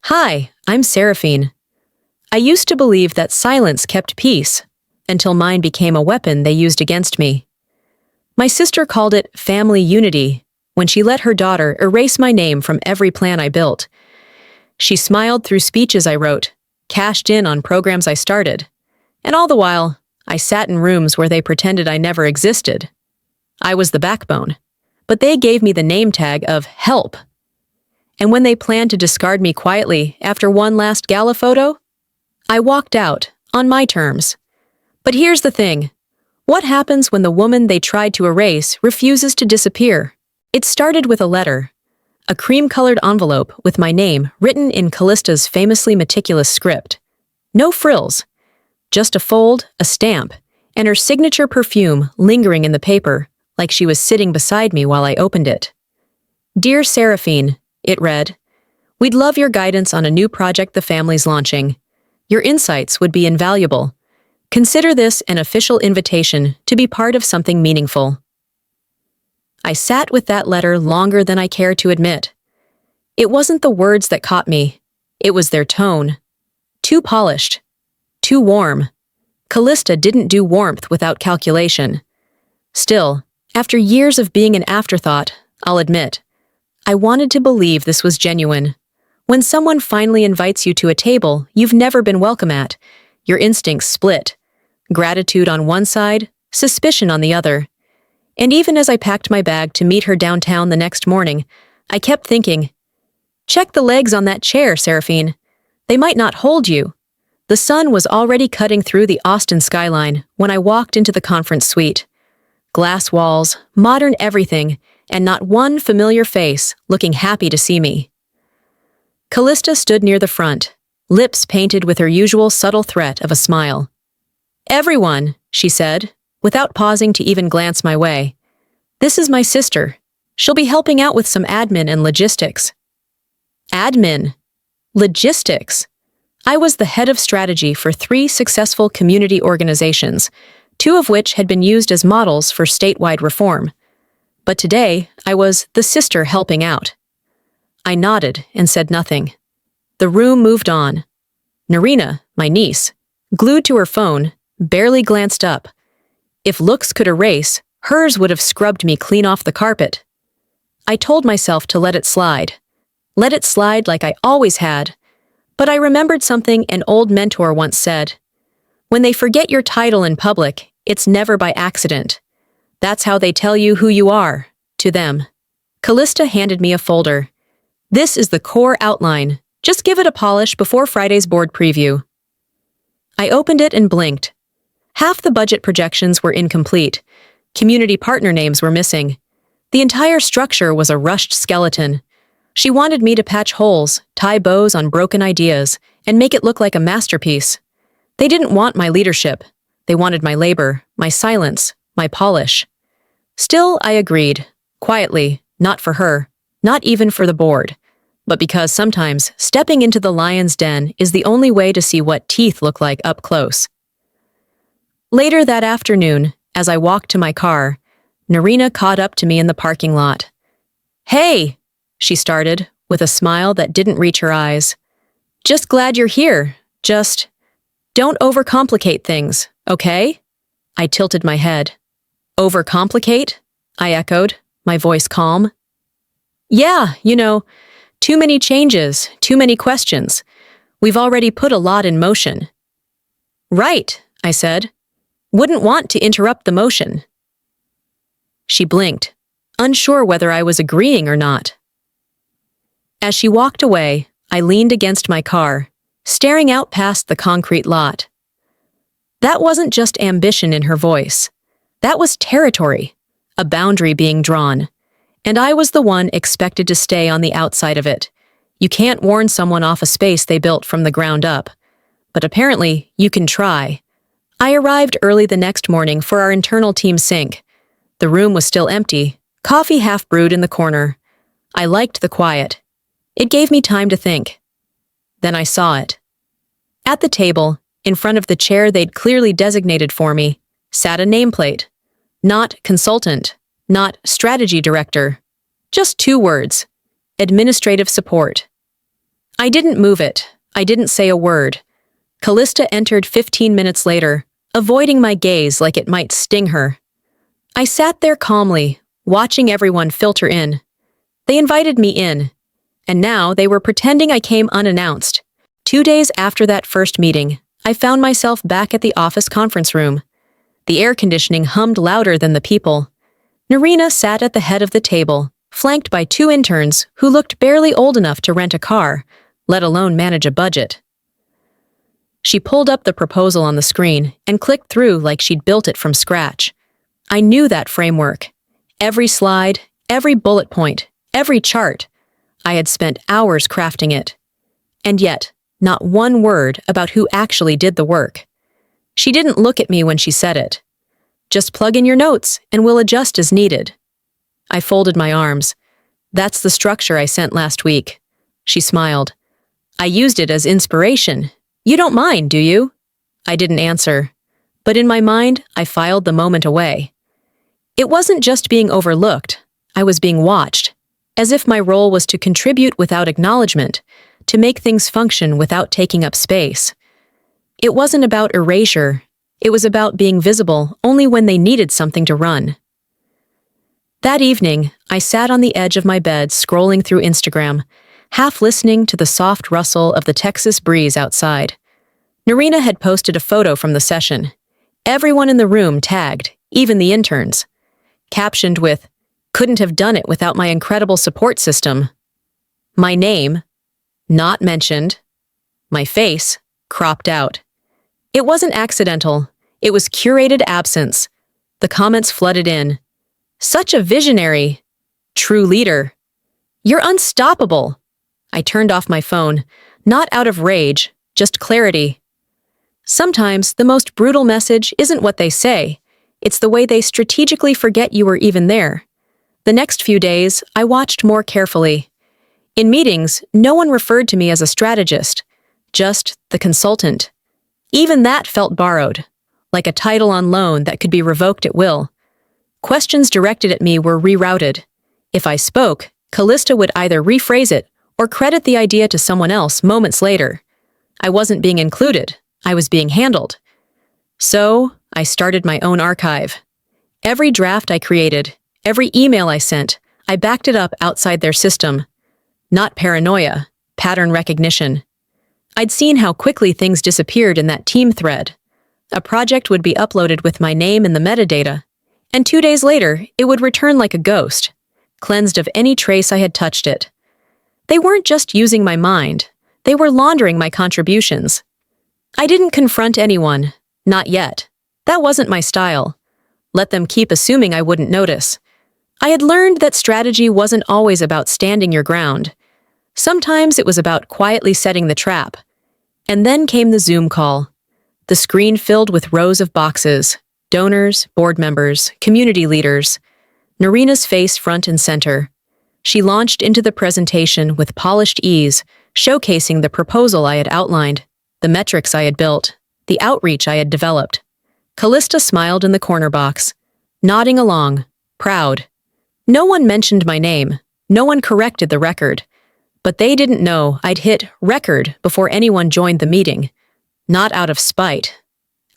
Hi, I'm Seraphine. I used to believe that silence kept peace, until mine became a weapon they used against me. My sister called it family unity when she let her daughter erase my name from every plan I built. She smiled through speeches I wrote, cashed in on programs I started, and all the while, I sat in rooms where they pretended I never existed. I was the backbone, but they gave me the name tag of help. And when they planned to discard me quietly after one last gala photo, I walked out, on my terms. But here's the thing. What happens when the woman they tried to erase refuses to disappear? It started with a letter. A cream-colored envelope with my name written in Kalista's famously meticulous script. No frills. Just a fold, a stamp, and her signature perfume lingering in the paper, like she was sitting beside me while I opened it. Dear Seraphine, it read, we'd love your guidance on a new project the family's launching. Your insights would be invaluable. Consider this an official invitation to be part of something meaningful. I sat with that letter longer than I care to admit. It wasn't the words that caught me. It was their tone. Too polished. Too warm. Kalista didn't do warmth without calculation. Still, after years of being an afterthought, I'll admit, I wanted to believe this was genuine. When someone finally invites you to a table you've never been welcome at, your instincts split. Gratitude on one side, suspicion on the other. And even as I packed my bag to meet her downtown the next morning, I kept thinking, check the legs on that chair, Seraphine. They might not hold you. The sun was already cutting through the Austin skyline when I walked into the conference suite. Glass walls, modern everything, and not one familiar face looking happy to see me. Kalista stood near the front, lips painted with her usual subtle threat of a smile. Everyone, she said, without pausing to even glance my way. This is my sister. She'll be helping out with some admin and logistics. Admin. Logistics. I was the head of strategy for 3 successful community organizations, 2 of which had been used as models for statewide reform. But today, I was the sister helping out. I nodded and said nothing. The room moved on. Narina, my niece, glued to her phone, barely glanced up. If looks could erase, hers would have scrubbed me clean off the carpet. I told myself to let it slide. Let it slide like I always had. But I remembered something an old mentor once said. When they forget your title in public, it's never by accident. That's how they tell you who you are, to them. Kalista handed me a folder. This is the core outline. Just give it a polish before Friday's board preview. I opened it and blinked. Half the budget projections were incomplete. Community partner names were missing. The entire structure was a rushed skeleton. She wanted me to patch holes, tie bows on broken ideas, and make it look like a masterpiece. They didn't want my leadership. They wanted my labor, my silence, my polish. Still, I agreed. Quietly, not for her, not even for the board. But because sometimes stepping into the lion's den is the only way to see what teeth look like up close. Later that afternoon, as I walked to my car, Narina caught up to me in the parking lot. Hey, she started, with a smile that didn't reach her eyes. Just glad you're here. Just don't overcomplicate things, okay? I tilted my head. Overcomplicate? I echoed, my voice calm. Yeah, too many changes, too many questions. We've already put a lot in motion. Right, I said. Wouldn't want to interrupt the motion. She blinked, unsure whether I was agreeing or not. As she walked away, I leaned against my car, staring out past the concrete lot. That wasn't just ambition in her voice. That was territory, a boundary being drawn. And I was the one expected to stay on the outside of it. You can't warn someone off a space they built from the ground up. But apparently, you can try. I arrived early the next morning for our internal team sync. The room was still empty, coffee half brewed in the corner. I liked the quiet. It gave me time to think. Then I saw it. At the table, in front of the chair they'd clearly designated for me, sat a nameplate. Not consultant, not strategy director. Just 2 words. Administrative support. I didn't move it. I didn't say a word. Kalista entered 15 minutes later, avoiding my gaze like it might sting her. I sat there calmly, watching everyone filter in. They invited me in, and now they were pretending I came unannounced. 2 days after that first meeting, I found myself back at the office conference room. The air conditioning hummed louder than the people. Narina sat at the head of the table, flanked by 2 interns who looked barely old enough to rent a car, let alone manage a budget. She pulled up the proposal on the screen and clicked through like she'd built it from scratch. I knew that framework. Every slide, every bullet point, every chart. I had spent hours crafting it. And yet, not one word about who actually did the work. She didn't look at me when she said it. Just plug in your notes and we'll adjust as needed. I folded my arms. That's the structure I sent last week. She smiled. I used it as inspiration. You don't mind, do you? I didn't answer. But in my mind, I filed the moment away. It wasn't just being overlooked. I was being watched, as if my role was to contribute without acknowledgement, to make things function without taking up space. It wasn't about erasure. It was about being visible only when they needed something to run. That evening, I sat on the edge of my bed scrolling through Instagram, half listening to the soft rustle of the Texas breeze outside. Narina had posted a photo from the session. Everyone in the room tagged, even the interns. Captioned with, "Couldn't have done it without my incredible support system." My name, not mentioned. My face, cropped out. It wasn't accidental. It was curated absence. The comments flooded in. "Such a visionary. True leader. You're unstoppable." I turned off my phone, not out of rage, just clarity. Sometimes the most brutal message isn't what they say. It's the way they strategically forget you were even there. The next few days, I watched more carefully. In meetings, no one referred to me as a strategist, just the consultant. Even that felt borrowed, like a title on loan that could be revoked at will. Questions directed at me were rerouted. If I spoke, Kalista would either rephrase it or credit the idea to someone else moments later. I wasn't being included, I was being handled. So, I started my own archive. Every draft I created, every email I sent, I backed it up outside their system. Not paranoia, pattern recognition. I'd seen how quickly things disappeared in that team thread. A project would be uploaded with my name in the metadata, and 2 days later, it would return like a ghost, cleansed of any trace I had touched it. They weren't just using my mind, they were laundering my contributions. I didn't confront anyone, not yet. That wasn't my style. Let them keep assuming I wouldn't notice. I had learned that strategy wasn't always about standing your ground. Sometimes it was about quietly setting the trap. And then came the Zoom call. The screen filled with rows of boxes, donors, board members, community leaders. Narina's face front and center. She launched into the presentation with polished ease, showcasing the proposal I had outlined, the metrics I had built, the outreach I had developed. Kalista smiled in the corner box, nodding along, proud. No one mentioned my name, no one corrected the record, but they didn't know I'd hit record before anyone joined the meeting. Not out of spite,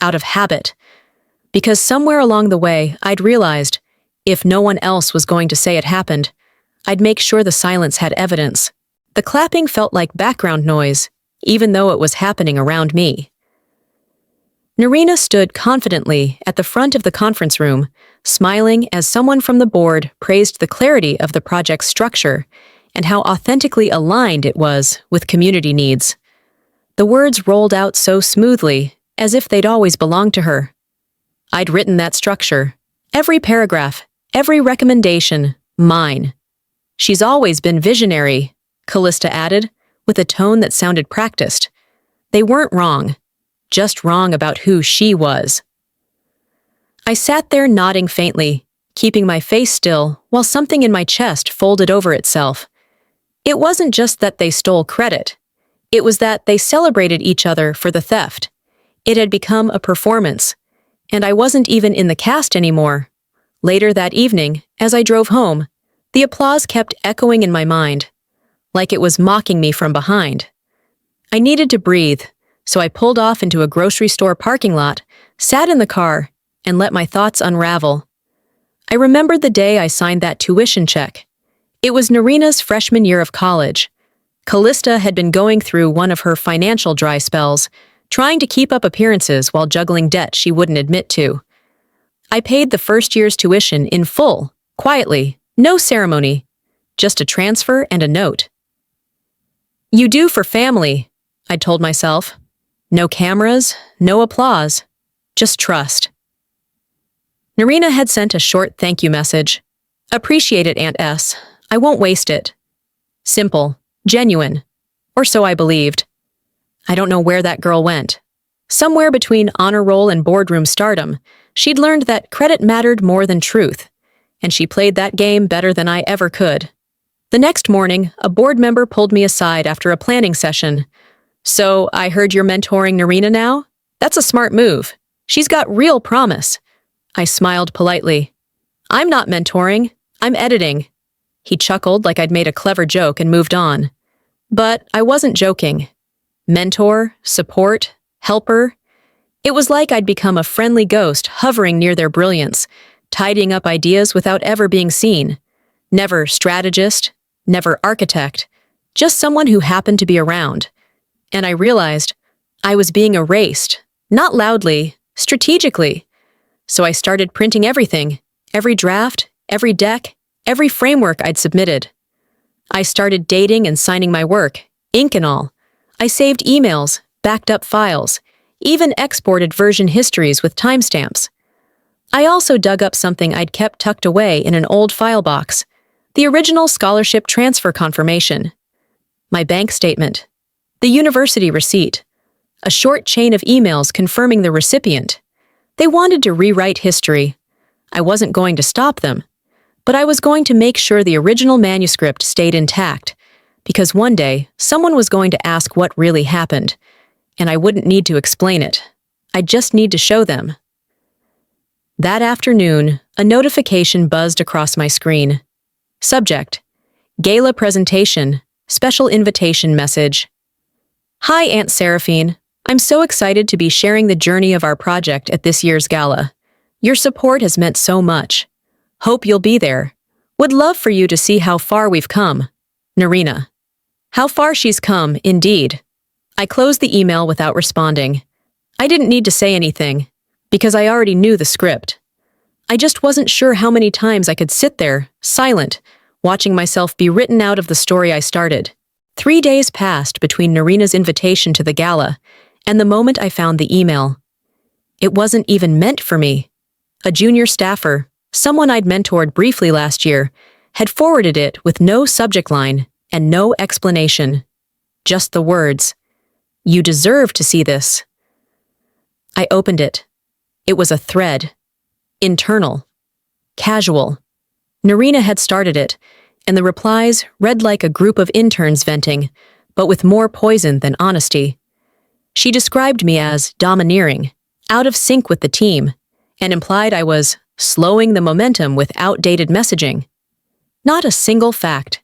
out of habit. Because somewhere along the way, I'd realized, if no one else was going to say it happened, I'd make sure the silence had evidence. The clapping felt like background noise, even though it was happening around me. Narina stood confidently at the front of the conference room, smiling as someone from the board praised the clarity of the project's structure and how authentically aligned it was with community needs. The words rolled out so smoothly, as if they'd always belonged to her. I'd written that structure. Every paragraph, every recommendation, mine. She's always been visionary, Kalista added, with a tone that sounded practiced. They weren't wrong, just wrong about who she was. I sat there nodding faintly, keeping my face still while something in my chest folded over itself. It wasn't just that they stole credit. It was that they celebrated each other for the theft. It had become a performance, and I wasn't even in the cast anymore. Later that evening, as I drove home, the applause kept echoing in my mind. like it was mocking me from behind. I needed to breathe, so I pulled off into a grocery store parking lot, sat in the car, and let my thoughts unravel. I remembered the day I signed that tuition check. It was Narina's freshman year of college. Kalista had been going through one of her financial dry spells, trying to keep up appearances while juggling debt she wouldn't admit to. I paid the first year's tuition in full, quietly, no ceremony, just a transfer and a note. "You do for family," I told myself. No cameras, no applause, just trust. Narina had sent a short thank you message. "Appreciate it, Aunt S. I won't waste it." Simple, genuine, or so I believed. I don't know where that girl went. Somewhere between honor roll and boardroom stardom, she'd learned that credit mattered more than truth, and she played that game better than I ever could. The next morning, a board member pulled me aside after a planning session. "So, I heard you're mentoring Narina now? That's a smart move. She's got real promise." I smiled politely. "I'm not mentoring, I'm editing." He chuckled like I'd made a clever joke and moved on. But I wasn't joking. Mentor, support, helper. It was like I'd become a friendly ghost hovering near their brilliance, tidying up ideas without ever being seen. Never strategist, never architect, just someone who happened to be around. And I realized I was being erased, not loudly, strategically. So I started printing everything, every draft, every deck, every framework I'd submitted. I started dating and signing my work, ink and all. I saved emails, backed up files, even exported version histories with timestamps. I also dug up something I'd kept tucked away in an old file box, the original scholarship transfer confirmation, my bank statement, the university receipt, a short chain of emails confirming the recipient. They wanted to rewrite history. I wasn't going to stop them, but I was going to make sure the original manuscript stayed intact, because one day someone was going to ask what really happened, and I wouldn't need to explain it. I'd just need to show them. That afternoon, a notification buzzed across my screen. Subject: Gala presentation, special invitation message. "Hi, Aunt Seraphine. I'm so excited to be sharing the journey of our project at this year's gala. Your support has meant so much. Hope you'll be there. Would love for you to see how far we've come. Narina." How far she's come, indeed. I closed the email without responding. I didn't need to say anything, because I already knew the script. I just wasn't sure how many times I could sit there, silent, watching myself be written out of the story I started. 3 days passed between Narina's invitation to the gala and the moment I found the email. It wasn't even meant for me. A junior staffer, someone I'd mentored briefly last year, had forwarded it with no subject line and no explanation. Just the words, "You deserve to see this." I opened it. It was a thread. Internal. Casual. Narina had started it, and the replies read like a group of interns venting, but with more poison than honesty. She described me as domineering, out of sync with the team, and implied I was slowing the momentum with outdated messaging. Not a single fact.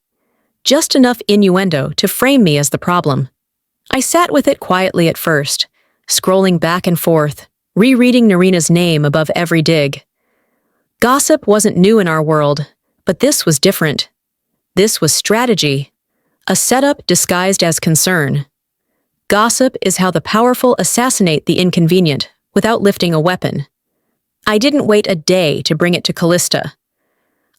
Just enough innuendo to frame me as the problem. I sat with it quietly at first, scrolling back and forth, rereading Narina's name above every dig. Gossip wasn't new in our world, but this was different. This was strategy, a setup disguised as concern. Gossip is how the powerful assassinate the inconvenient without lifting a weapon. I didn't wait a day to bring it to Kalista.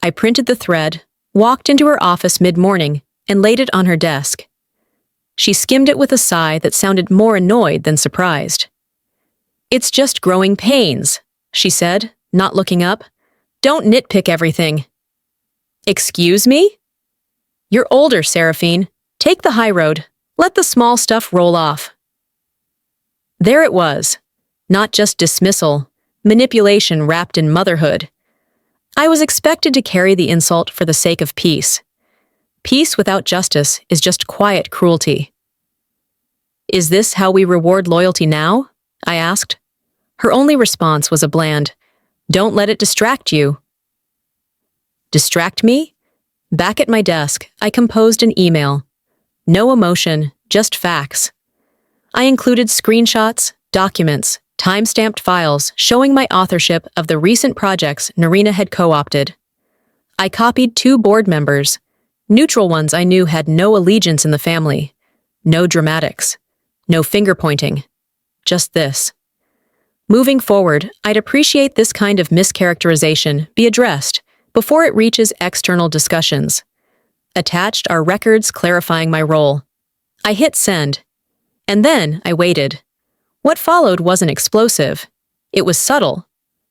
I printed the thread, walked into her office mid-morning, and laid it on her desk. She skimmed it with a sigh that sounded more annoyed than surprised. "It's just growing pains," she said, not looking up. "Don't nitpick everything." "Excuse me?" "You're older, Seraphine. Take the high road. Let the small stuff roll off." There it was. Not just dismissal, manipulation wrapped in motherhood. I was expected to carry the insult for the sake of peace. Peace without justice is just quiet cruelty. "Is this how we reward loyalty now?" I asked. Her only response was a bland, "Don't let it distract you." Distract me? Back at my desk, I composed an email, No emotion, just facts. I included screenshots, documents, time-stamped files showing my authorship of the recent projects Narina had co-opted. I copied 2 board members, neutral ones I knew had no allegiance in the family, no dramatics, no finger-pointing, just this. Moving forward, I'd appreciate this kind of mischaracterization be addressed before it reaches external discussions. Attached are records clarifying my role. I hit send, and then I waited. What followed wasn't explosive. It was subtle.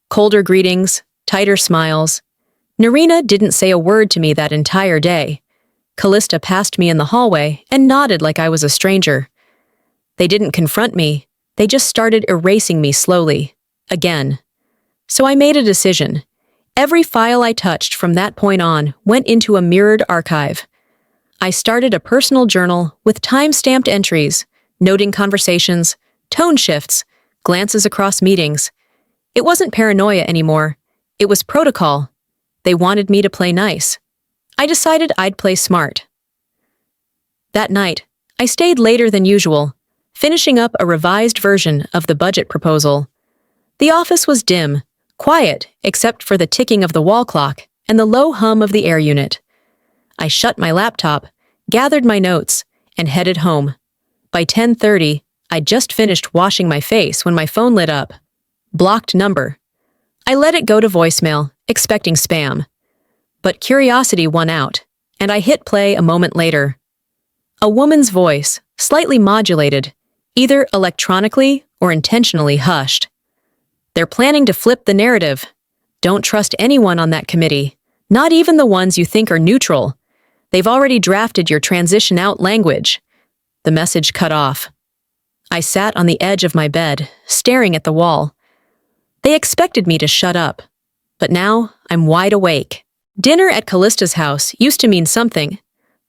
Colder greetings, tighter smiles. Narina didn't say a word to me that entire day. Kalista passed me in the hallway and nodded like I was a stranger. They didn't confront me. They just started erasing me slowly. Again. So I made a decision. Every file I touched from that point on went into a mirrored archive. I started a personal journal with time-stamped entries, noting conversations, tone shifts, glances across meetings. It wasn't paranoia anymore. It was protocol. They wanted me to play nice. I decided I'd play smart. That night, I stayed later than usual, finishing up a revised version of the budget proposal. The office was dim, quiet except for the ticking of the wall clock and the low hum of the air unit. I shut my laptop, gathered my notes, and headed home. By 10:30, I'd just finished washing my face when my phone lit up. Blocked number. I let it go to voicemail, expecting spam. But curiosity won out, and I hit play a moment later. A woman's voice, slightly modulated, either electronically or intentionally hushed. They're planning to flip the narrative. Don't trust anyone on that committee, not even the ones you think are neutral. They've already drafted your transition out language. The message cut off. I sat on the edge of my bed, staring at the wall. They expected me to shut up, but now I'm wide awake. Dinner at Kalista's house used to mean something.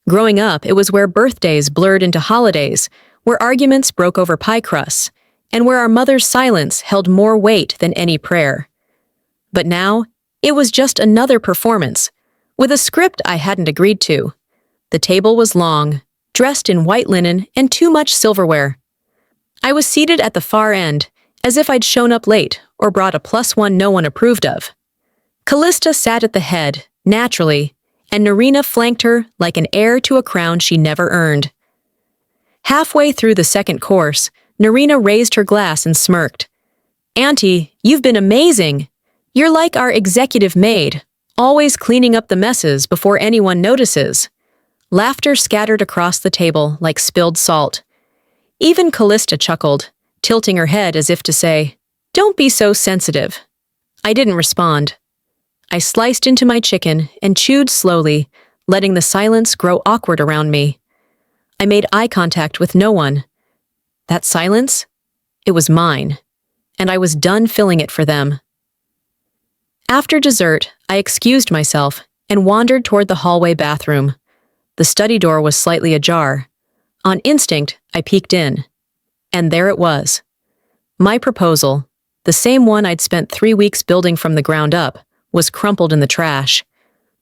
Growing up, it was where birthdays blurred into holidays, where arguments broke over pie crusts, and where our mother's silence held more weight than any prayer. But now, it was just another performance, with a script I hadn't agreed to. The table was long, dressed in white linen and too much silverware. I was seated at the far end, as if I'd shown up late or brought a +1 no one approved of. Kalista sat at the head, naturally, and Narina flanked her like an heir to a crown she never earned. Halfway through the second course, Narina raised her glass and smirked. "Auntie, you've been amazing. You're like our executive maid, always cleaning up the messes before anyone notices." Laughter scattered across the table like spilled salt. Even Kalista chuckled, tilting her head as if to say, "Don't be so sensitive." I didn't respond. I sliced into my chicken and chewed slowly, letting the silence grow awkward around me. I made eye contact with no one. That silence? It was mine, and I was done filling it for them. After dessert, I excused myself and wandered toward the hallway bathroom. The study door was slightly ajar. On instinct, I peeked in. And there it was. My proposal, the same one I'd spent 3 weeks building from the ground up, was crumpled in the trash.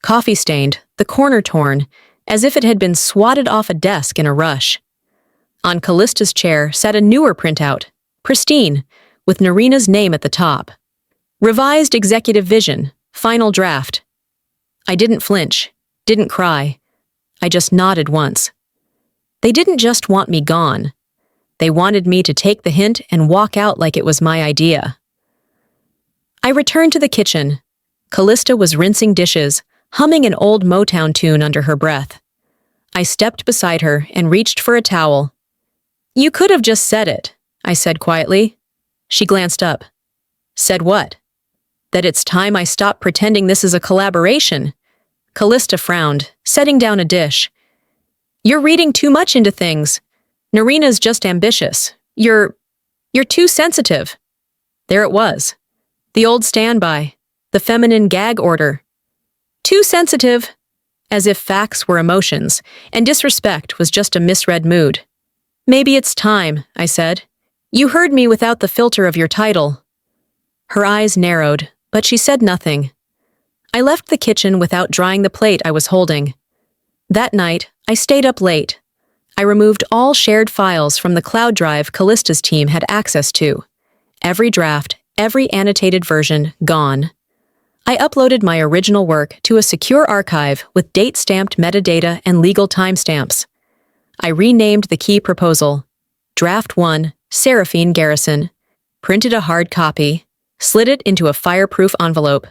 Coffee-stained, the corner torn, as if it had been swatted off a desk in a rush. On Kalista's chair sat a newer printout, pristine, with Narina's name at the top. Revised executive vision, final draft. I didn't flinch, didn't cry. I just nodded once. They didn't just want me gone. They wanted me to take the hint and walk out like it was my idea. I returned to the kitchen. Kalista was rinsing dishes, humming an old Motown tune under her breath. I stepped beside her and reached for a towel. "You could have just said it," I said quietly. She glanced up. "Said what?" "That it's time I stop pretending this is a collaboration." Kalista frowned, setting down a dish. "You're reading too much into things. Narina's just ambitious. You're too sensitive." There it was. The old standby. The feminine gag order. Too sensitive. As if facts were emotions, and disrespect was just a misread mood. "Maybe it's time," I said. "You heard me without the filter of your title." Her eyes narrowed, but she said nothing. I left the kitchen without drying the plate I was holding. That night, I stayed up late. I removed all shared files from the cloud drive Kalista's team had access to. Every draft, every annotated version, gone. I uploaded my original work to a secure archive with date-stamped metadata and legal timestamps. I renamed the key proposal, Draft 1, Seraphine Garrison, printed a hard copy, slid it into a fireproof envelope.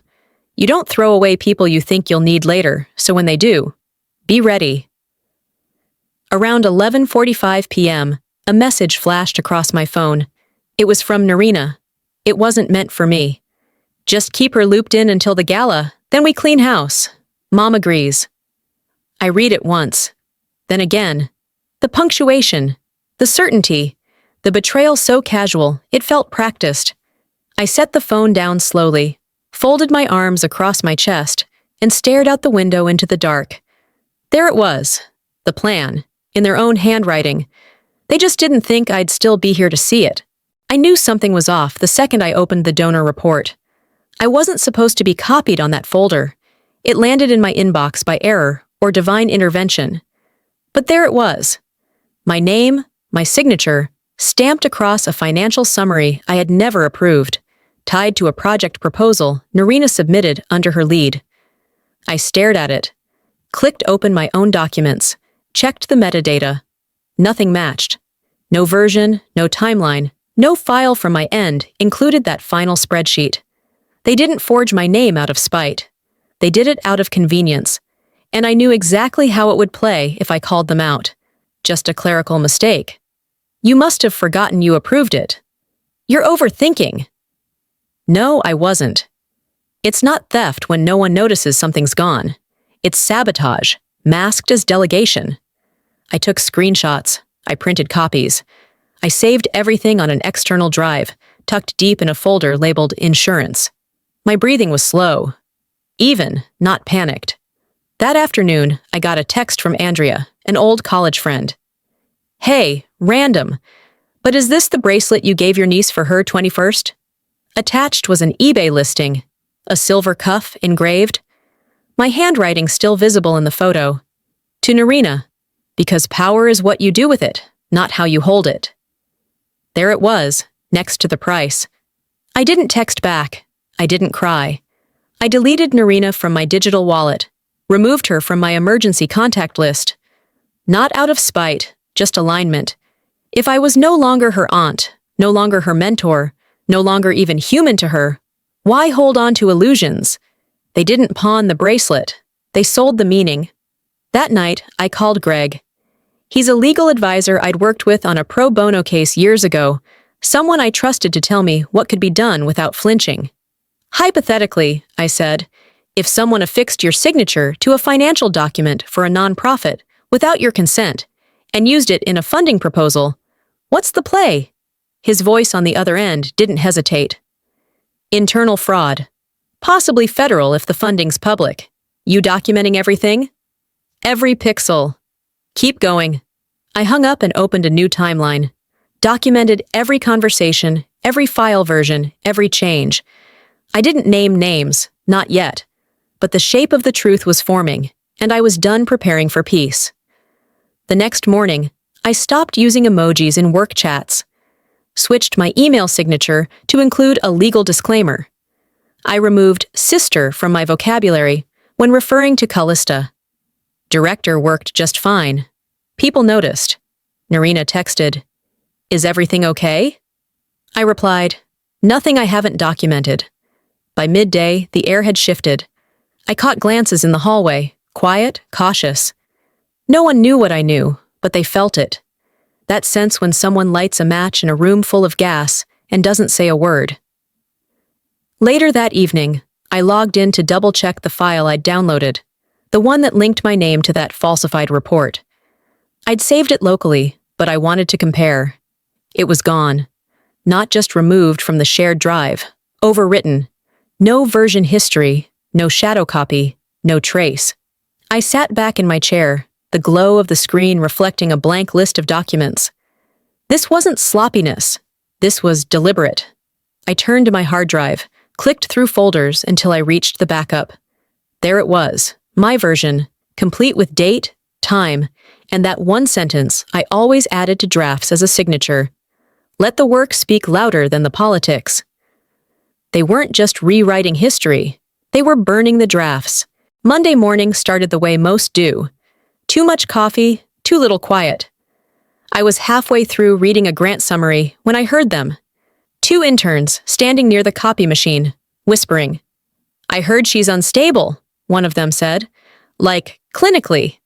You don't throw away people you think you'll need later, so when they do, be ready. Around 11:45 p.m., a message flashed across my phone. It was from Narina. It wasn't meant for me. Just keep her looped in until the gala, then we clean house. Mom agrees. I read it once. Then again. The punctuation. The certainty. The betrayal so casual, it felt practiced. I set the phone down slowly, folded my arms across my chest, and stared out the window into the dark. There it was. The plan. In their own handwriting. They just didn't think I'd still be here to see it. I knew something was off the second I opened the donor report. I wasn't supposed to be copied on that folder. It landed in my inbox by error or divine intervention. But there it was. My name, my signature, stamped across a financial summary I had never approved, tied to a project proposal Narina submitted under her lead. I stared at it, clicked open my own documents, checked the metadata. Nothing matched. No version, no timeline, no file from my end included that final spreadsheet. They didn't forge my name out of spite. They did it out of convenience, and I knew exactly how it would play if I called them out. Just a clerical mistake. You must have forgotten you approved it. You're overthinking. No, I wasn't. It's not theft when no one notices something's gone. It's sabotage, masked as delegation. I took screenshots. I printed copies. I saved everything on an external drive, tucked deep in a folder labeled Insurance. My breathing was slow. Even, not panicked. That afternoon, I got a text from Andrea, an old college friend. Hey, random, but is this the bracelet you gave your niece for her 21st? Attached was an eBay listing, a silver cuff engraved. My handwriting still visible in the photo. To Narina, because power is what you do with it, not how you hold it. There it was, next to the price. I didn't text back. I didn't cry. I deleted Narina from my digital wallet, removed her from my emergency contact list. Not out of spite, just alignment. If I was no longer her aunt, no longer her mentor, no longer even human to her, why hold on to illusions? They didn't pawn the bracelet. They sold the meaning. That night, I called Greg. He's a legal advisor I'd worked with on a pro bono case years ago, someone I trusted to tell me what could be done without flinching. Hypothetically, I said, if someone affixed your signature to a financial document for a nonprofit without your consent and used it in a funding proposal, what's the play? His voice on the other end didn't hesitate. Internal fraud. Possibly federal if the funding's public. You documenting everything? Every pixel. Keep going. I hung up and opened a new timeline. Documented every conversation, every file version, every change. I didn't name names, not yet. But the shape of the truth was forming, and I was done preparing for peace. The next morning, I stopped using emojis in work chats. Switched my email signature to include a legal disclaimer. I removed sister from my vocabulary when referring to Kalista. Director worked just fine. People noticed. Narina texted, "Is everything okay?" I replied, "Nothing I haven't documented." By midday, the air had shifted. I caught glances in the hallway, quiet, cautious. No one knew what I knew, but they felt it. That sense when someone lights a match in a room full of gas and doesn't say a word. Later that evening, I logged in to double-check the file I'd downloaded, the one that linked my name to that falsified report. I'd saved it locally, but I wanted to compare. It was gone. Not just removed from the shared drive, overwritten. No version history, no shadow copy, no trace. I sat back in my chair, the glow of the screen reflecting a blank list of documents. This wasn't sloppiness. This was deliberate. I turned to my hard drive, clicked through folders until I reached the backup. There it was, my version, complete with date, time, And that one sentence I always added to drafts as a signature. Let the work speak louder than the politics. They weren't just rewriting history. They were burning the drafts. Monday morning started the way most do. Too much coffee, too little quiet. I was halfway through reading a grant summary when I heard them. 2 interns standing near the copy machine, whispering. I heard she's unstable, one of them said. Like, clinically.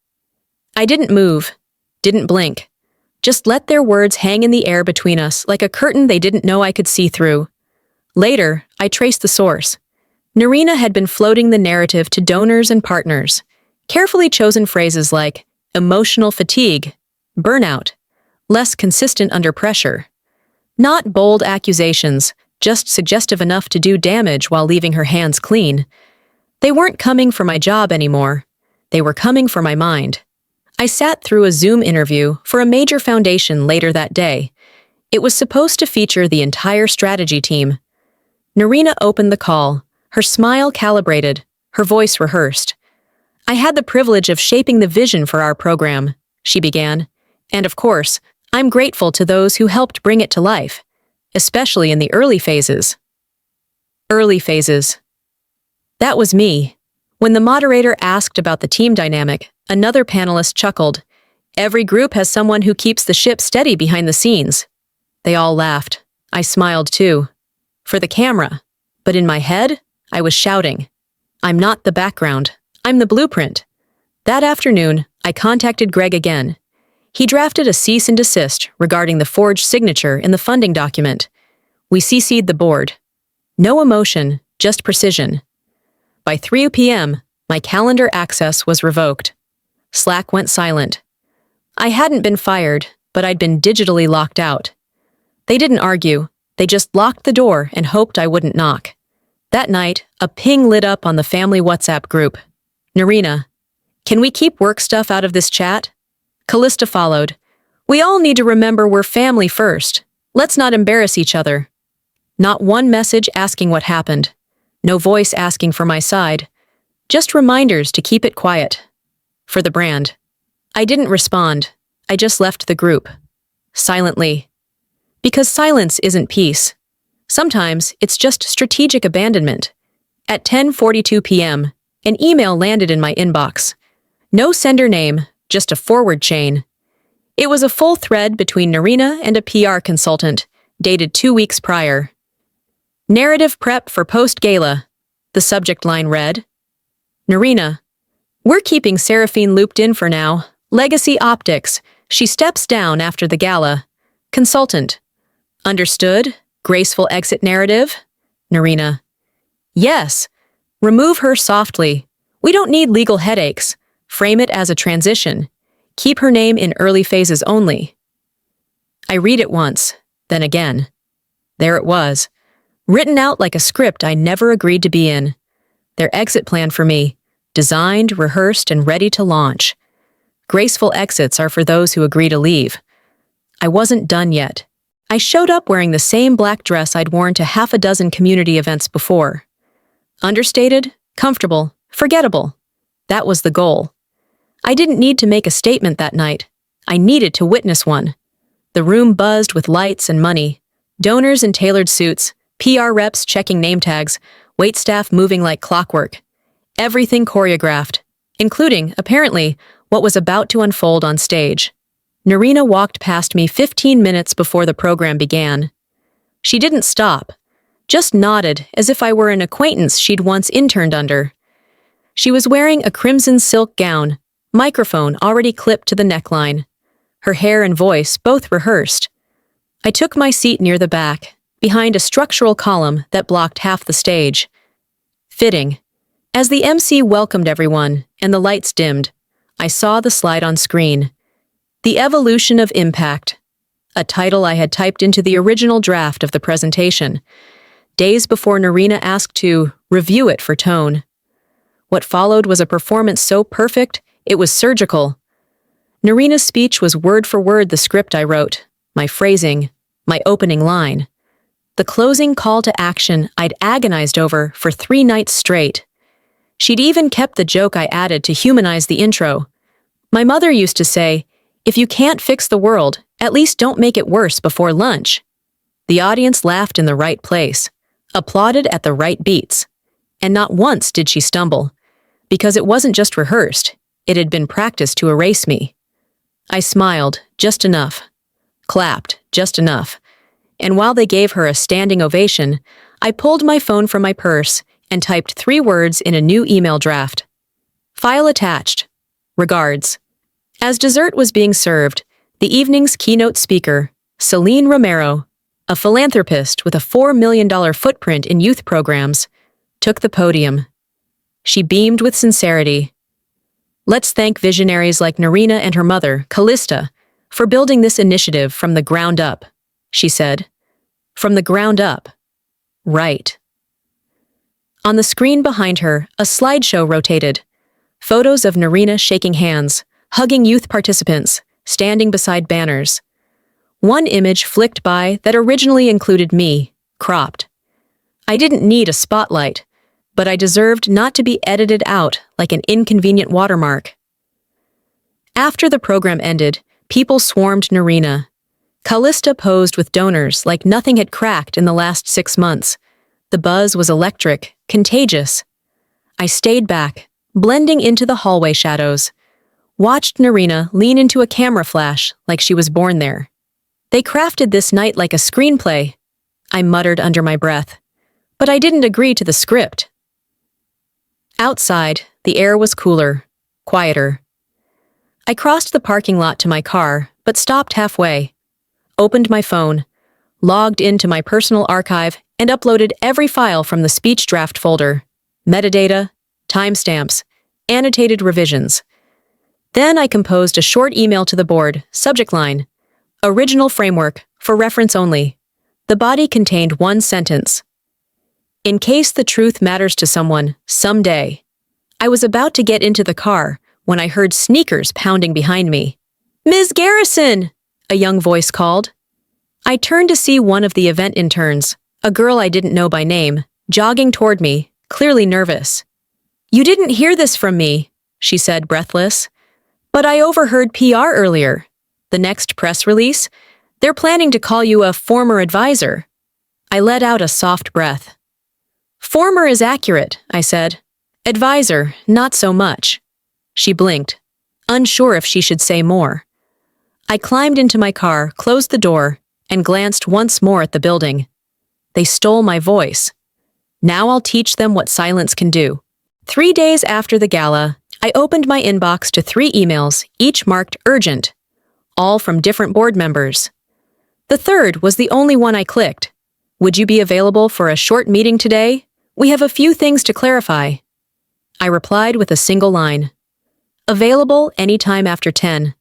I didn't move, didn't blink. Just let their words hang in the air between us like a curtain they didn't know I could see through. Later, I traced the source. Narina had been floating the narrative to donors and partners. Carefully chosen phrases like emotional fatigue, burnout, less consistent under pressure. Not bold accusations, just suggestive enough to do damage while leaving her hands clean. They weren't coming for my job anymore. They were coming for my mind. I sat through a Zoom interview for a major foundation later that day. It was supposed to feature the entire strategy team. Narina opened the call, her smile calibrated, her voice rehearsed. I had the privilege of shaping the vision for our program, she began. And of course, I'm grateful to those who helped bring it to life, especially in the early phases. Early phases. That was me. When the moderator asked about the team dynamic, another panelist chuckled. Every group has someone who keeps the ship steady behind the scenes. They all laughed. I smiled too. For the camera. But in my head, I was shouting. I'm not the background. I'm the blueprint. That afternoon, I contacted Greg again. He drafted a cease and desist regarding the forged signature in the funding document. We CC'd the board. No emotion, just precision. By 3 p.m., my calendar access was revoked. Slack went silent. I hadn't been fired, but I'd been digitally locked out. They didn't argue. They just locked the door and hoped I wouldn't knock. That night, a ping lit up on the family WhatsApp group. Narina, can we keep work stuff out of this chat? Kalista followed. We all need to remember we're family first. Let's not embarrass each other. Not one message asking what happened. No voice asking for my side. Just reminders to keep it quiet. For the brand. I didn't respond. I just left the group. Silently. Because silence isn't peace. Sometimes it's just strategic abandonment. At 10:42 p.m., an email landed in my inbox. No sender name, just a forward chain. It was a full thread between Narina and a PR consultant, dated 2 weeks prior. Narrative prep for post-Gala, the subject line read. Narina, we're keeping Seraphine looped in for now. Legacy optics. She steps down after the Gala. Consultant. Understood? Graceful exit narrative? Narina. Yes. Remove her softly. We don't need legal headaches. Frame it as a transition. Keep her name in early phases only. I read it once, then again. There it was. Written out like a script I never agreed to be in. Their exit plan for me. Designed, rehearsed, and ready to launch. Graceful exits are for those who agree to leave. I wasn't done yet. I showed up wearing the same black dress I'd worn to half a dozen community events before. Understated, comfortable, forgettable. That was the goal. I didn't need to make a statement that night. I needed to witness one. The room buzzed with lights and money. Donors in tailored suits, PR reps checking name tags, waitstaff moving like clockwork. Everything choreographed, including, apparently, what was about to unfold on stage. Narina walked past me 15 minutes before the program began. She didn't stop, just nodded as if I were an acquaintance she'd once interned under. She was wearing a crimson silk gown, microphone already clipped to the neckline. Her hair and voice both rehearsed. I took my seat near the back, behind a structural column that blocked half the stage. Fitting. As the MC welcomed everyone and the lights dimmed, I saw the slide on screen. The Evolution of Impact, a title I had typed into the original draft of the presentation, days before Narina asked to review it for tone. What followed was a performance so perfect, it was surgical. Narina's speech was word for word the script I wrote, my phrasing, my opening line. The closing call to action I'd agonized over for 3 nights straight. She'd even kept the joke I added to humanize the intro. My mother used to say, If you can't fix the world, at least don't make it worse before lunch. The audience laughed in the right place, applauded at the right beats. And not once did she stumble, because it wasn't just rehearsed, it had been practiced to erase me. I smiled, just enough. Clapped, just enough. And while they gave her a standing ovation, I pulled my phone from my purse and typed 3 words in a new email draft. File attached. Regards. As dessert was being served, the evening's keynote speaker, Celine Romero, a philanthropist with a $4 million footprint in youth programs, took the podium. She beamed with sincerity. Let's thank visionaries like Narina and her mother, Kalista, for building this initiative from the ground up, she said. From the ground up. Right. On the screen behind her, a slideshow rotated. Photos of Narina shaking hands, hugging youth participants, standing beside banners. One image flicked by that originally included me, cropped. I didn't need a spotlight, but I deserved not to be edited out like an inconvenient watermark. After the program ended, people swarmed Narina. Kalista posed with donors like nothing had cracked in the last 6 months. The buzz was electric, contagious. I stayed back, blending into the hallway shadows. Watched Narina lean into a camera flash like she was born there. They crafted this night like a screenplay, I muttered under my breath. But I didn't agree to the script. Outside, the air was cooler, quieter. I crossed the parking lot to my car, but stopped halfway. Opened my phone, logged into my personal archive, and uploaded every file from the speech draft folder. Metadata, timestamps, annotated revisions. Then I composed a short email to the board, subject line, original framework, for reference only. The body contained 1 sentence. In case the truth matters to someone, someday. I was about to get into the car when I heard sneakers pounding behind me. Ms. Garrison! A young voice called. I turned to see one of the event interns, a girl I didn't know by name, jogging toward me, clearly nervous. You didn't hear this from me, she said, breathless. But I overheard PR earlier. The next press release? They're planning to call you a former advisor. I let out a soft breath. Former is accurate, I said. Advisor, not so much. She blinked, unsure if she should say more. I climbed into my car, closed the door, and glanced once more at the building. They stole my voice. Now I'll teach them what silence can do. 3 days after the gala, I opened my inbox to 3 emails, each marked urgent, all from different board members. The third was the only one I clicked. Would you be available for a short meeting today? We have a few things to clarify. I replied with a single line. Available anytime after 10.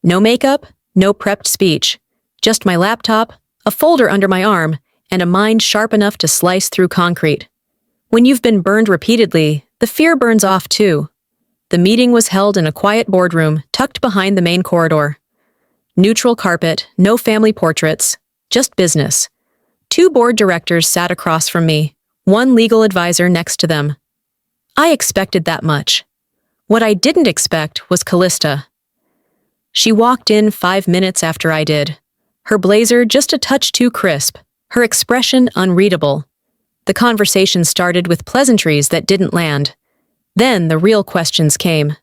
No makeup, no prepped speech. Just my laptop, a folder under my arm, and a mind sharp enough to slice through concrete. When you've been burned repeatedly, the fear burns off too. The meeting was held in a quiet boardroom tucked behind the main corridor. Neutral carpet, no family portraits, just business. 2 board directors sat across from me, 1 legal advisor next to them. I expected that much. What I didn't expect was Kalista. She walked in 5 minutes after I did. Her blazer just a touch too crisp, her expression unreadable. The conversation started with pleasantries that didn't land. Then the real questions came.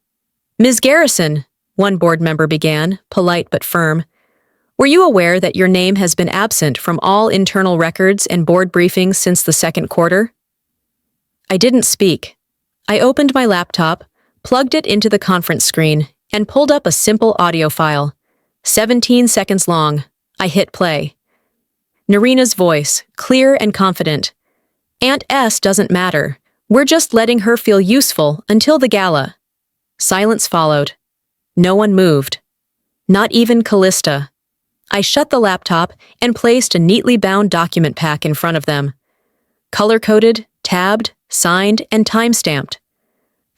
Ms. Garrison, one board member began, polite but firm. Were you aware that your name has been absent from all internal records and board briefings since the 2nd quarter? I didn't speak. I opened my laptop, plugged it into the conference screen, and pulled up a simple audio file. 17 seconds long. I hit play. Narina's voice, clear and confident. Aunt S doesn't matter. We're just letting her feel useful until the gala. Silence followed. No one moved. Not even Kalista. I shut the laptop and placed a neatly bound document pack in front of them. Color-coded, tabbed, signed, and time-stamped.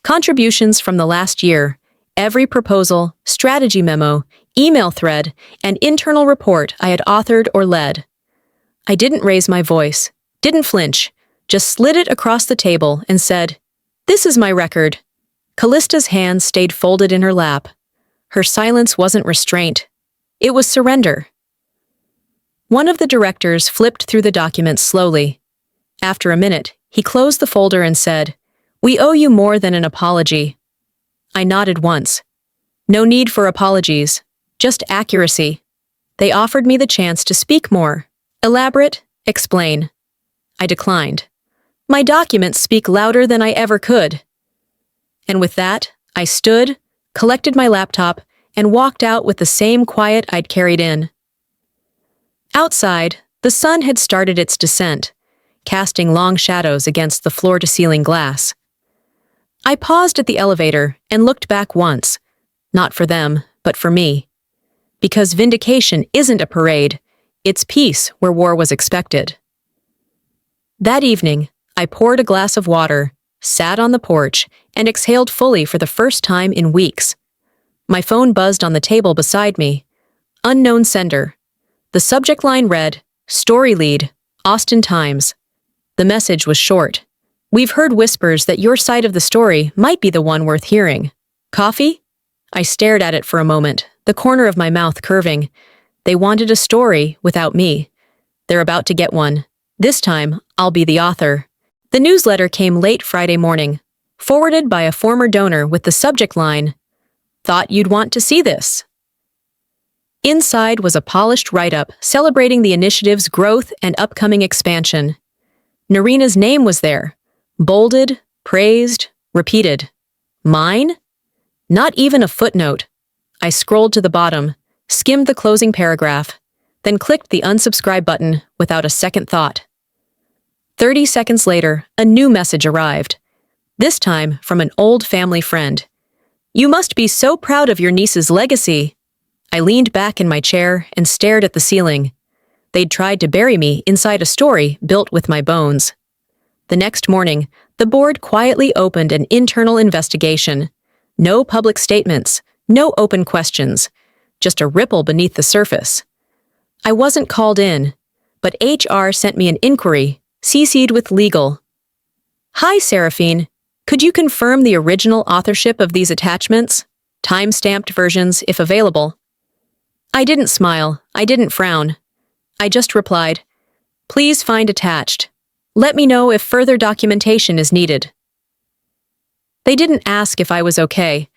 Contributions from the last year, every proposal, strategy memo, email thread, and internal report I had authored or led. I didn't raise my voice, didn't flinch, just slid it across the table and said, "This is my record." Kallista's hands stayed folded in her lap. Her silence wasn't restraint. It was surrender. One of the directors flipped through the documents slowly. After a minute, he closed the folder and said, "We owe you more than an apology." I nodded once. No need for apologies, just accuracy. They offered me the chance to speak more. Elaborate, explain. I declined. My documents speak louder than I ever could. And with that, I stood, collected my laptop, and walked out with the same quiet I'd carried in. Outside, the sun had started its descent, casting long shadows against the floor-to-ceiling glass. I paused at the elevator and looked back once, not for them, but for me. Because Vindication isn't a parade, it's peace where war was expected. That evening, I poured a glass of water, sat on the porch, and exhaled fully for the first time in weeks. My phone buzzed on the table beside me. Unknown sender. The subject line read, "Story lead, Austin Times." The message was short. "We've heard whispers that your side of the story might be the one worth hearing. Coffee?" I stared at it for a moment, the corner of my mouth curving. They wanted a story without me. They're about to get one. This time, I'll be the author. The newsletter came late Friday morning, forwarded by a former donor with the subject line, "Thought you'd want to see this." Inside was a polished write-up celebrating the initiative's growth and upcoming expansion. Narina's name was there, bolded, praised, repeated. Mine? Not even a footnote. I scrolled to the bottom, skimmed the closing paragraph, then clicked the unsubscribe button without a second thought. 30 seconds later, a new message arrived, this time from an old family friend. "You must be so proud of your niece's legacy." I leaned back in my chair and stared at the ceiling. They'd tried to bury me inside a story built with my bones. The next morning, the board quietly opened an internal investigation. No public statements, no open questions, just a ripple beneath the surface. I wasn't called in, but HR sent me an inquiry, CC'd with legal. "Hi, Seraphine. Could you confirm the original authorship of these attachments? Time-stamped versions, if available." I didn't smile. I didn't frown. I just replied, "Please find attached. Let me know if further documentation is needed." They didn't ask if I was okay,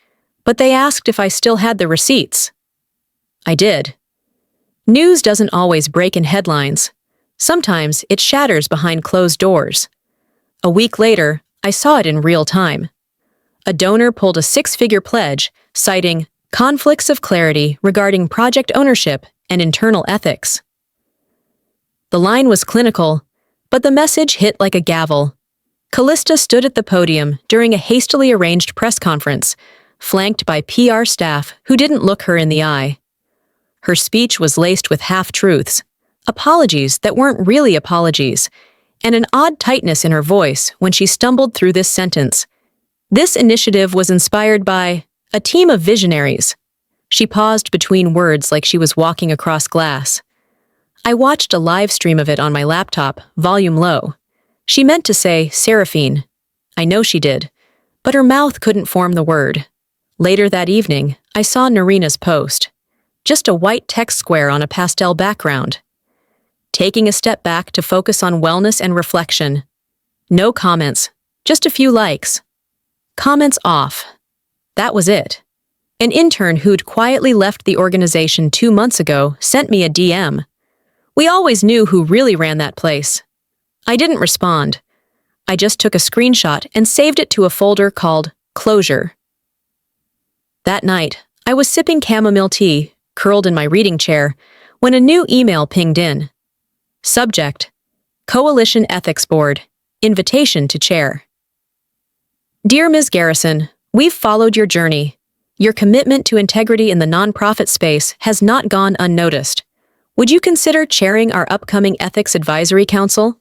but they asked if I still had the receipts. I did. News doesn't always break in headlines. Sometimes it shatters behind closed doors. A week later, I saw it in real time. A donor pulled a 6-figure pledge, citing conflicts of clarity regarding project ownership and internal ethics. The line was clinical, but the message hit like a gavel. Kalista stood at the podium during a hastily arranged press conference, flanked by PR staff who didn't look her in the eye. Her speech was laced with half-truths, apologies that weren't really apologies, and an odd tightness in her voice when she stumbled through this sentence. This initiative was inspired by a team of visionaries. She paused between words like she was walking across glass. I watched a live stream of it on my laptop, volume low. She meant to say Seraphine. I know she did, but her mouth couldn't form the word. Later that evening, I saw Narina's post. Just a white text square on a pastel background. Taking a step back to focus on wellness and reflection. No comments, just a few likes. Comments off. That was it. An intern who'd quietly left the organization 2 months ago sent me a DM. We always knew who really ran that place. I didn't respond. I just took a screenshot and saved it to a folder called Closure. That night, I was sipping chamomile tea, curled in my reading chair, when a new email pinged in. Subject: Coalition Ethics Board. Invitation to chair. Dear Ms. Garrison, we've followed your journey. Your commitment to integrity in the nonprofit space has not gone unnoticed. Would you consider chairing our upcoming Ethics Advisory Council?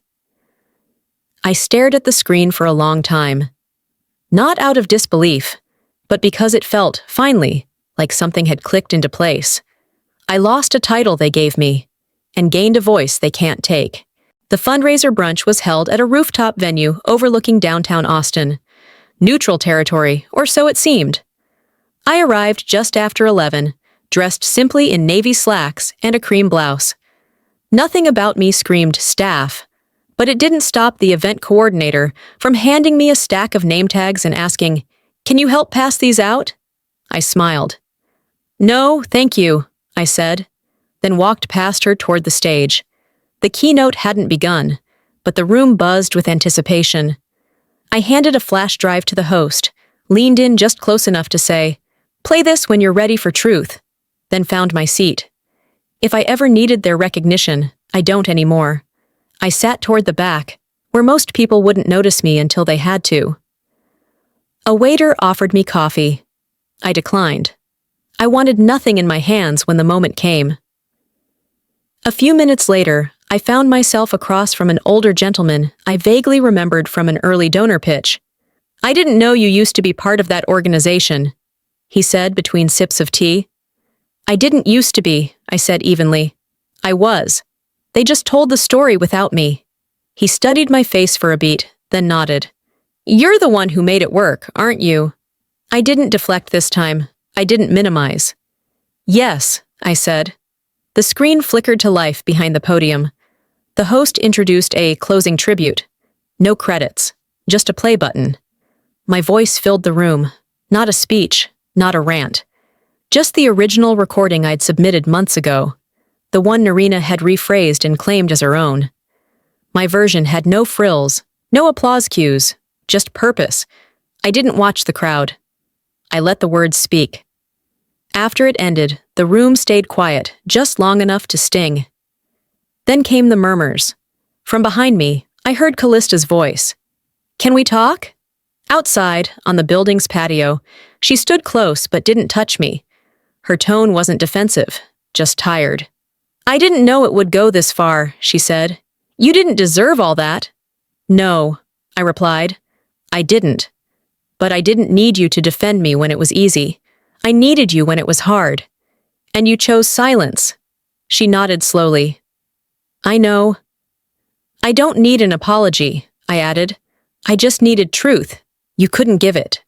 I stared at the screen for a long time. Not out of disbelief, but because it felt, finally, like something had clicked into place. I lost a title they gave me, and gained a voice they can't take. The fundraiser brunch was held at a rooftop venue overlooking downtown Austin. Neutral territory, or so it seemed. I arrived just after 11, dressed simply in navy slacks and a cream blouse. Nothing about me screamed staff, but it didn't stop the event coordinator from handing me a stack of name tags and asking, "Can you help pass these out?" I smiled. "No, thank you," I said, then walked past her toward the stage. The keynote hadn't begun, but the room buzzed with anticipation. I handed a flash drive to the host, leaned in just close enough to say, "Play this when you're ready for truth," then found my seat. If I ever needed their recognition, I don't anymore. I sat toward the back, where most people wouldn't notice me until they had to. A waiter offered me coffee. I declined. I wanted nothing in my hands when the moment came. A few minutes later, I found myself across from an older gentleman I vaguely remembered from an early donor pitch. "I didn't know you used to be part of that organization," he said between sips of tea. "I didn't used to be," I said evenly. "I was. They just told the story without me." He studied my face for a beat, then nodded. "You're the one who made it work, aren't you?" I didn't deflect this time. I didn't minimize. "Yes," I said. The screen flickered to life behind the podium. The host introduced a closing tribute. No credits, just a play button. My voice filled the room. Not a speech, not a rant. Just the original recording I'd submitted months ago. The one Narina had rephrased and claimed as her own. My version had no frills, no applause cues, just purpose. I didn't watch the crowd. I let the words speak. After it ended, the room stayed quiet, just long enough to sting. Then came the murmurs. From behind me, I heard Kalista's voice. "Can we talk?" Outside, on the building's patio, she stood close but didn't touch me. Her tone wasn't defensive, just tired. "I didn't know it would go this far," she said. "You didn't deserve all that." "No," I replied. "I didn't. But I didn't need you to defend me when it was easy. I needed you when it was hard. And you chose silence." She nodded slowly. "I know." "I don't need an apology," I added. "I just needed truth. You couldn't give it."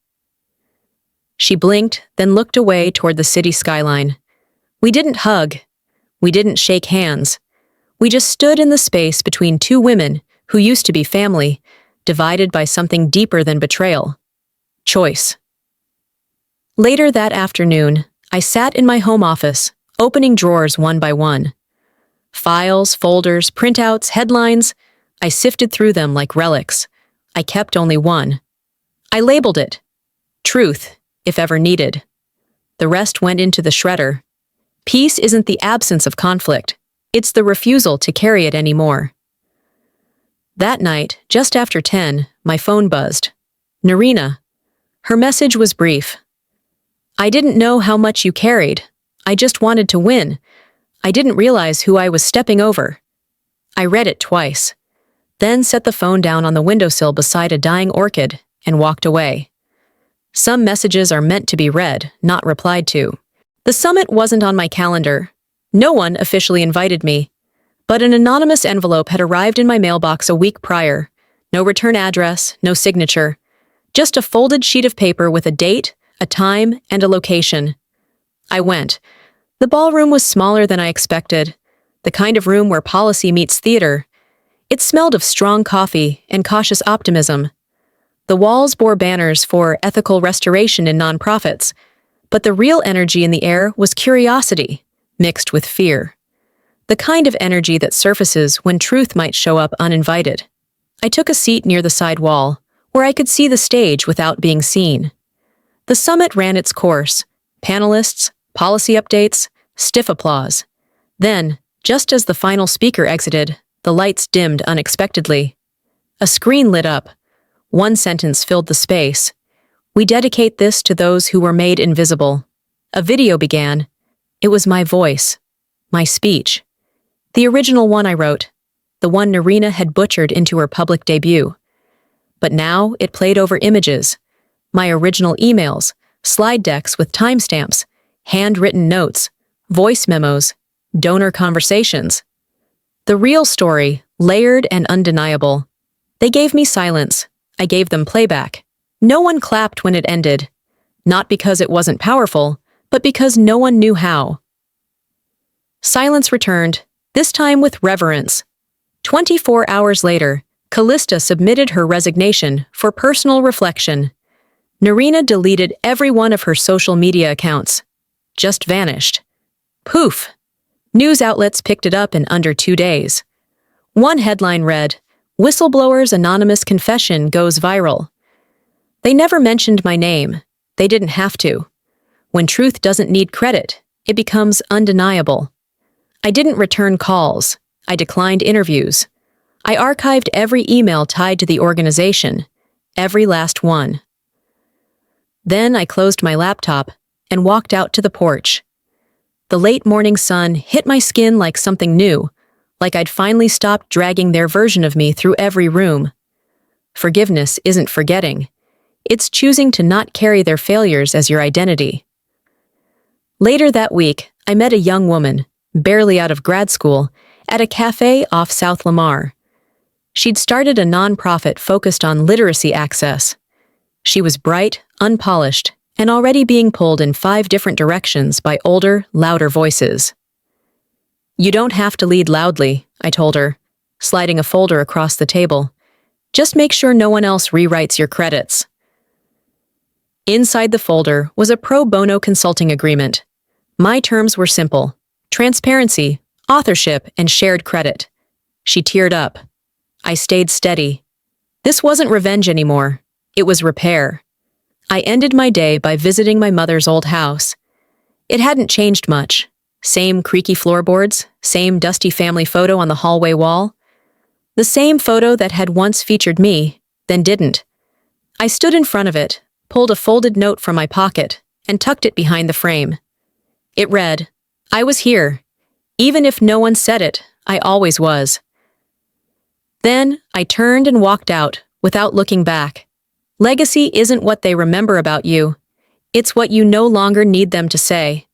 She blinked, then looked away toward the city skyline. We didn't hug. We didn't shake hands. We just stood in the space between two women who used to be family, divided by something deeper than betrayal. Choice. Later that afternoon, I sat in my home office, opening drawers one by one. Files, folders, printouts, headlines, I sifted through them like relics. I kept only one. I labeled it truth, if ever needed. The rest went into the shredder. Peace isn't the absence of conflict. It's the refusal to carry it anymore. That night, just after 10, my phone buzzed. Narina. Her message was brief. "I didn't know how much you carried. I just wanted to win. I didn't realize who I was stepping over." I read it twice, then set the phone down on the windowsill beside a dying orchid and walked away. Some messages are meant to be read, not replied to. The summit wasn't on my calendar. No one officially invited me, but an anonymous envelope had arrived in my mailbox a week prior. No return address, no signature. Just a folded sheet of paper with a date, a time, and a location. I went. The ballroom was smaller than I expected, the kind of room where policy meets theater. It smelled of strong coffee and cautious optimism. The walls bore banners for ethical restoration in nonprofits, but the real energy in the air was curiosity, mixed with fear. The kind of energy that surfaces when truth might show up uninvited. I took a seat near the side wall, where I could see the stage without being seen. The summit ran its course. Panelists, policy updates, stiff applause. Then, just as the final speaker exited, the lights dimmed unexpectedly. A screen lit up. One sentence filled the space. "We dedicate this to those who were made invisible." A video began. It was my voice, my speech. The original one I wrote, the one Narina had butchered into her public debut. But now it played over images, my original emails, slide decks with timestamps, handwritten notes, voice memos, donor conversations. The real story, layered and undeniable. They gave me silence. I gave them playback. No one clapped when it ended. not because it wasn't powerful, but because no one knew how. Silence returned, this time with reverence. 24 hours later, Kalista submitted her resignation for personal reflection. Narina deleted every one of her social media accounts. Just vanished. Poof! News outlets picked it up in under 2 days. One headline read, "Whistleblower's anonymous confession goes viral." They never mentioned my name. They didn't have to. When truth doesn't need credit, it becomes undeniable. I didn't return calls. I declined interviews. I archived every email tied to the organization, every last one. Then I closed my laptop and walked out to the porch. The late morning sun hit my skin like something new, like I'd finally stopped dragging their version of me through every room. Forgiveness isn't forgetting. It's choosing to not carry their failures as your identity. Later that week, I met a young woman, barely out of grad school, at a cafe off South Lamar. She'd started a nonprofit focused on literacy access. She was bright, unpolished, and already being pulled in 5 different directions by older, louder voices. "You don't have to lead loudly," I told her, sliding a folder across the table. "Just make sure no one else rewrites your credits." Inside the folder was a pro bono consulting agreement. My terms were simple: transparency, authorship, and shared credit. She teared up. I stayed steady. This wasn't revenge anymore. It was repair. I ended my day by visiting my mother's old house. It hadn't changed much. Same creaky floorboards, same dusty family photo on the hallway wall. The same photo that had once featured me, then didn't. I stood in front of it, pulled a folded note from my pocket, and tucked it behind the frame. It read, "I was here. Even if no one said it, I always was." Then I turned and walked out, without looking back. Legacy isn't what they remember about you. It's what you no longer need them to say.